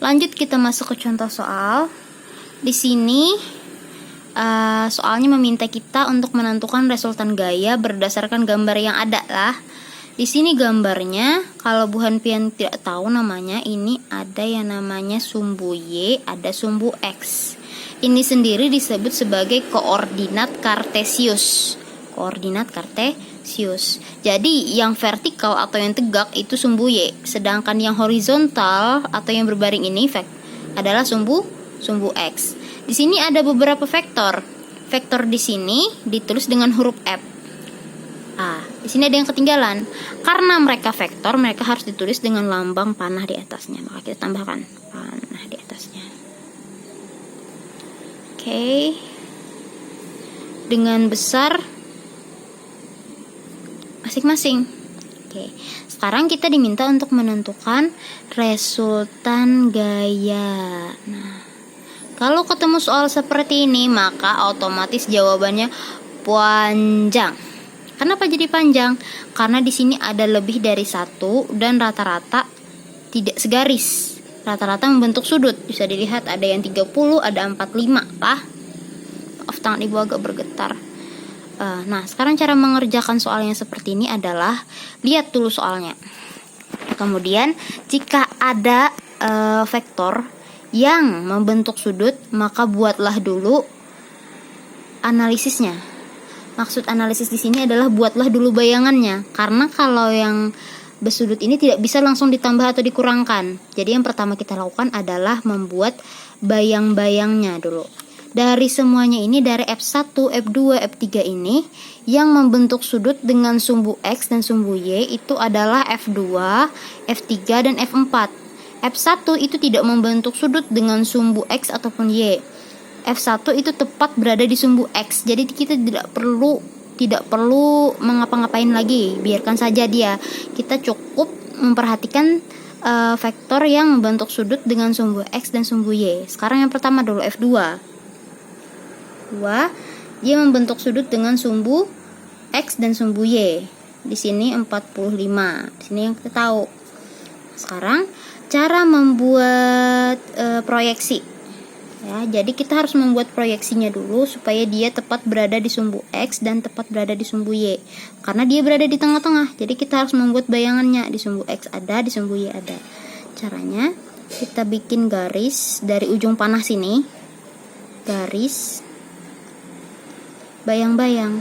Lanjut kita masuk ke contoh soal. Di sini soalnya meminta kita untuk menentukan resultan gaya berdasarkan gambar yang ada lah. Di sini gambarnya, kalau Bu Hanpian tidak tahu namanya, ini ada yang namanya sumbu Y, ada sumbu X. Ini sendiri disebut sebagai koordinat kartesius. Koordinat kartesius. Jadi yang vertikal atau yang tegak itu sumbu Y, sedangkan yang horizontal atau yang berbaring ini adalah sumbu X. Di sini ada beberapa vektor. Vektor di sini ditulis dengan huruf F. Di sini ada yang ketinggalan. Karena mereka vektor, mereka harus ditulis dengan lambang panah di atasnya. Maka kita tambahkan panah di atasnya. Oke. Dengan besar masing-masing. Oke. Sekarang kita diminta untuk menentukan resultan gaya. Nah, kalau ketemu soal seperti ini, maka otomatis jawabannya panjang. Kenapa jadi panjang? Karena di sini ada lebih dari satu dan rata-rata tidak segaris. Rata-rata membentuk sudut. Bisa dilihat ada yang 30, ada 45 lah. Maaf, tangan ibu agak bergetar. Nah, sekarang cara mengerjakan soal yang seperti ini adalah lihat dulu soalnya. Kemudian jika ada vektor yang membentuk sudut, maka buatlah dulu analisisnya. Maksud analisis di sini adalah buatlah dulu bayangannya, karena kalau yang bersudut ini tidak bisa langsung ditambah atau dikurangkan. Jadi yang pertama kita lakukan adalah membuat bayang-bayangnya dulu. Dari semuanya ini, dari F1, F2, F3 ini, yang membentuk sudut dengan sumbu X dan sumbu Y itu adalah F2, F3, dan F4. F1 itu tidak membentuk sudut dengan sumbu X ataupun Y. F1 itu tepat berada di sumbu X. Jadi kita tidak perlu mengapa-ngapain lagi. Biarkan saja dia. Kita cukup memperhatikan vektor yang membentuk sudut dengan sumbu X dan sumbu Y. Sekarang yang pertama dulu F2. Dia membentuk sudut dengan sumbu X dan sumbu Y. Di sini 45. Di sini yang kita tahu. Sekarang cara membuat proyeksi. Ya, jadi kita harus membuat proyeksinya dulu supaya dia tepat berada di sumbu X dan tepat berada di sumbu Y. Karena dia berada di tengah-tengah, jadi kita harus membuat bayangannya. Di sumbu X ada, di sumbu Y ada. Caranya, kita bikin garis dari ujung panah sini. Garis bayang-bayang.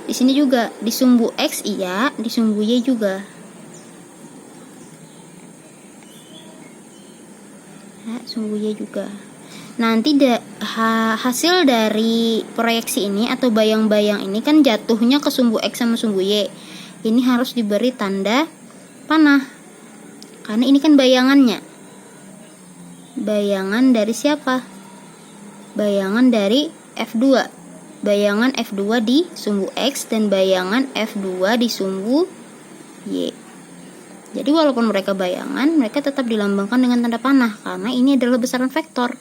Di sini juga, di sumbu X iya, di sumbu Y juga. Ya, sumbu Y juga. Nanti hasil dari proyeksi ini atau bayang-bayang ini kan jatuhnya ke sumbu X sama sumbu Y. Ini harus diberi tanda panah. Karena ini kan bayangannya. Bayangan dari siapa? Bayangan dari F2. Bayangan F2 di sumbu X dan bayangan F2 di sumbu Y. Jadi walaupun mereka bayangan, mereka tetap dilambangkan dengan tanda panah karena ini adalah besaran vektor.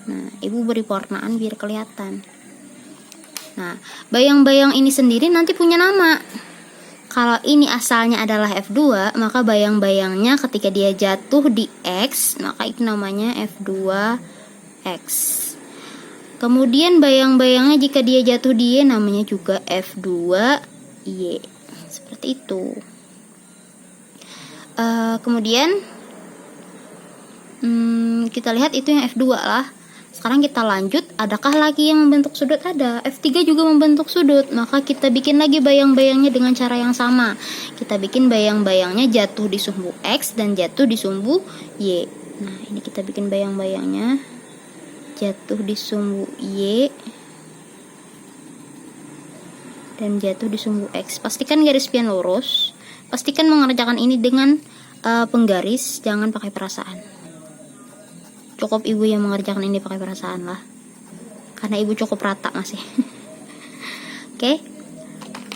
Nah, ibu beri pewarnaan biar kelihatan. Nah, bayang-bayang ini sendiri nanti punya nama. Kalau ini asalnya adalah F2, maka bayang-bayangnya ketika dia jatuh di X, maka itu namanya F2X. Kemudian bayang-bayangnya jika dia jatuh di Y, namanya juga F2Y. Seperti itu. Kemudian kita lihat itu yang F2 lah. Sekarang kita lanjut, adakah lagi yang membentuk sudut? Ada. F3 juga membentuk sudut, maka kita bikin lagi bayang-bayangnya dengan cara yang sama. Kita bikin bayang-bayangnya jatuh di sumbu X dan jatuh di sumbu Y. Nah, ini kita bikin bayang-bayangnya jatuh di sumbu Y dan jatuh di sumbu X. Pastikan garis pian lurus. Pastikan mengerjakan ini dengan penggaris, jangan pakai perasaan. Cukup ibu yang mengerjakan ini pakai perasaan lah, karena ibu cukup rata masih. Oke.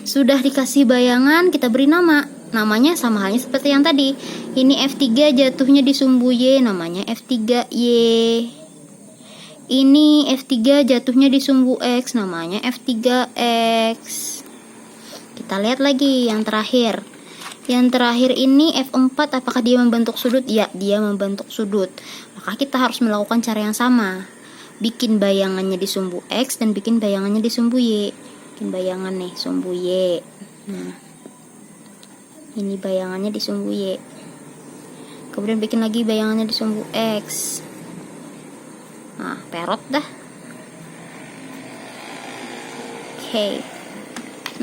Sudah dikasih bayangan, kita beri nama. Namanya sama halnya seperti yang tadi. Ini F3 jatuhnya di sumbu Y, namanya F3Y. Ini F3 jatuhnya di sumbu X, namanya F3X. Kita lihat lagi yang terakhir. Yang terakhir ini F4, apakah dia membentuk sudut? Ya, dia membentuk sudut. Maka kita harus melakukan cara yang sama. Bikin bayangannya di sumbu X dan bikin bayangannya di sumbu Y. Bikin bayangan nih, sumbu Y. Nah, ini bayangannya di sumbu Y. Kemudian bikin lagi bayangannya di sumbu X. Nah, perot dah. Oke.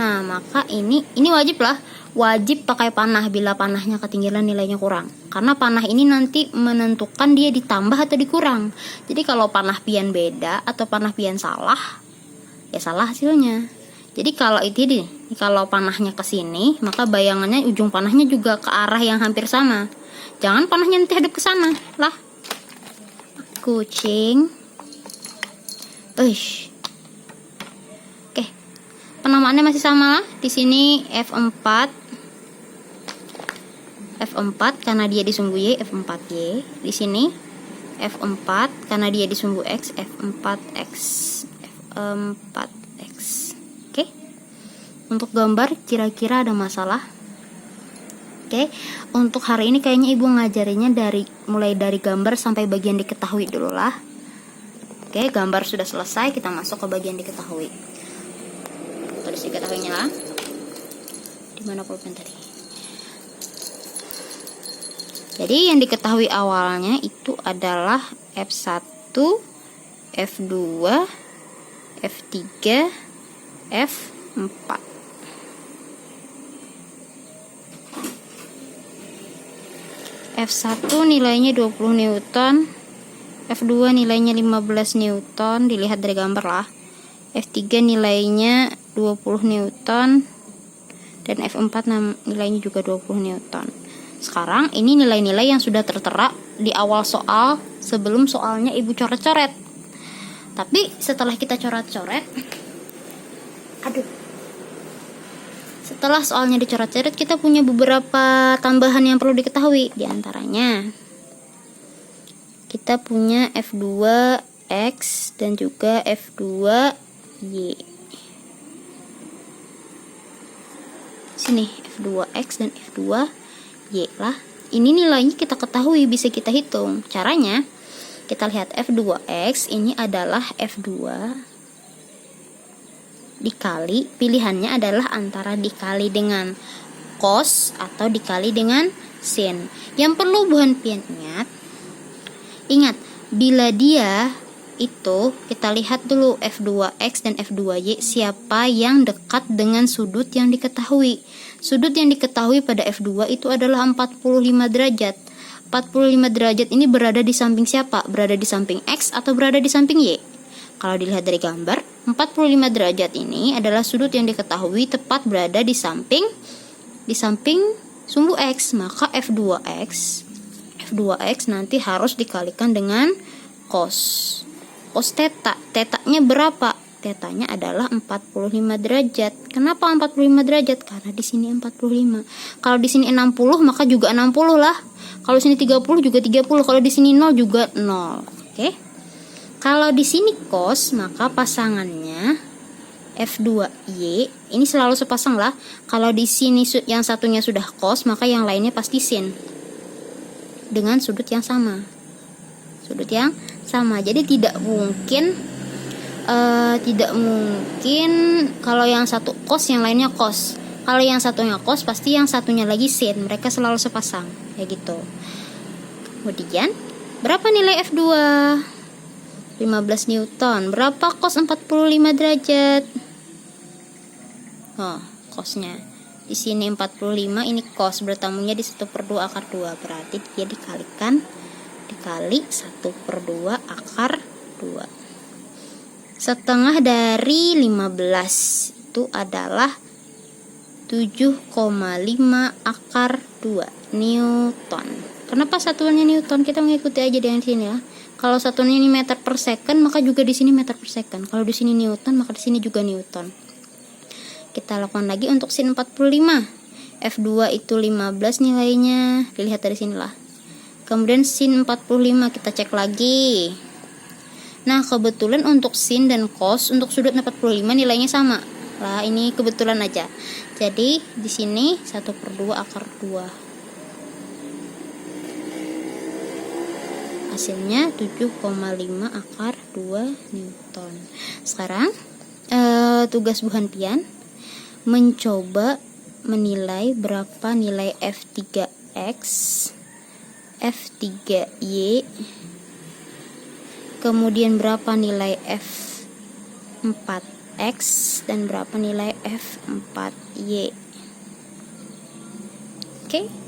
Nah, maka ini wajib lah. Wajib pakai panah bila panahnya ketinggalan nilainya kurang. Karena panah ini nanti menentukan dia ditambah atau dikurang. Jadi kalau panah pian beda atau panah pian salah, ya salah hasilnya. Jadi kalau itu deh, kalau panahnya ke sini, maka bayangannya ujung panahnya juga ke arah yang hampir sama. Jangan panahnya nanti hadap ke sana, lah. Kucing. Oke. Penamaannya masih sama lah. Di sini F4 karena dia di sumbu Y, F4Y. Di sini F4 karena dia di sumbu X, F4X. F4X. Oke. Untuk gambar kira-kira ada masalah? Oke. Untuk hari ini kayaknya Ibu ngajarinya mulai dari gambar sampai bagian diketahui dulu lah. Oke, gambar sudah selesai, kita masuk ke bagian diketahui. Tulis diketahuinya lah. Dimana pulpen tadi? Jadi yang diketahui awalnya itu adalah F1, F2, F3, F4. F1 nilainya 20 Newton, F2 nilainya 15 Newton, dilihat dari gambar lah. F3 nilainya 20 Newton, dan F4 nilainya juga 20 Newton. Sekarang ini nilai-nilai yang sudah tertera di awal soal sebelum soalnya Ibu coret-coret. Tapi setelah kita coret-coret, setelah soalnya dicoret-coret, kita punya beberapa tambahan yang perlu diketahui. Di antaranya, kita punya F2X dan juga F2Y. Sini F2X dan F2Y lah. Ini nilainya kita ketahui, bisa kita hitung. Caranya, kita lihat F2X ini adalah F2 dikali, pilihannya adalah antara dikali dengan cos atau dikali dengan sin. Yang perlu buhan pian ingat, bila dia itu, kita lihat dulu F2X dan F2Y siapa yang dekat dengan sudut yang diketahui. Sudut yang diketahui pada F2 itu adalah 45 derajat. 45 derajat ini berada di samping siapa? Berada di samping X atau berada di samping Y? Kalau dilihat dari gambar, 45 derajat ini adalah sudut yang diketahui tepat berada di samping sumbu X. Maka F2X nanti harus dikalikan dengan cos theta. Tetanya berapa? Tetanya adalah 45 derajat. Kenapa 45 derajat? Karena di sini 45. Kalau di sini 60 maka juga 60 lah. Kalau di sini 30 juga 30. Kalau di sini 0 juga 0. Oke. Kalau di sini cos, maka pasangannya F2Y ini selalu sepasang lah. Kalau di sini yang satunya sudah cos, maka yang lainnya pasti sin. Dengan sudut yang sama. Jadi tidak mungkin kalau yang satu cos yang lainnya cos. Kalau yang satunya cos pasti yang satunya lagi sin. Mereka selalu sepasang kayak gitu. Kemudian berapa nilai F2? 15 Newton. Berapa cos 45 derajat? Cosnya di sini 45, ini cos, bertamunya di 1/2 akar 2. Berarti dia dikali 1/2 akar 2. Setengah dari 15 itu adalah 7,5 akar 2 Newton. Kenapa satuannya Newton? Kita mengikuti aja dengan sini ya. Kalau satuannya ini meter per second, maka juga di sini meter per second. Kalau di sini Newton, maka di sini juga Newton. Kita lakukan lagi untuk sin 45. F2 itu 15 nilainya. Dilihat dari sinilah. Kemudian sin 45 kita cek lagi. Nah, kebetulan untuk sin dan cos untuk sudut 45 nilainya sama. lah, ini kebetulan aja. Jadi di sini 1/2 akar 2. Hasilnya 7,5 akar 2 Newton. Sekarang tugas Bu Hantian mencoba menilai berapa nilai F3X, F3Y, kemudian berapa nilai F4X, dan berapa nilai F4Y. Oke.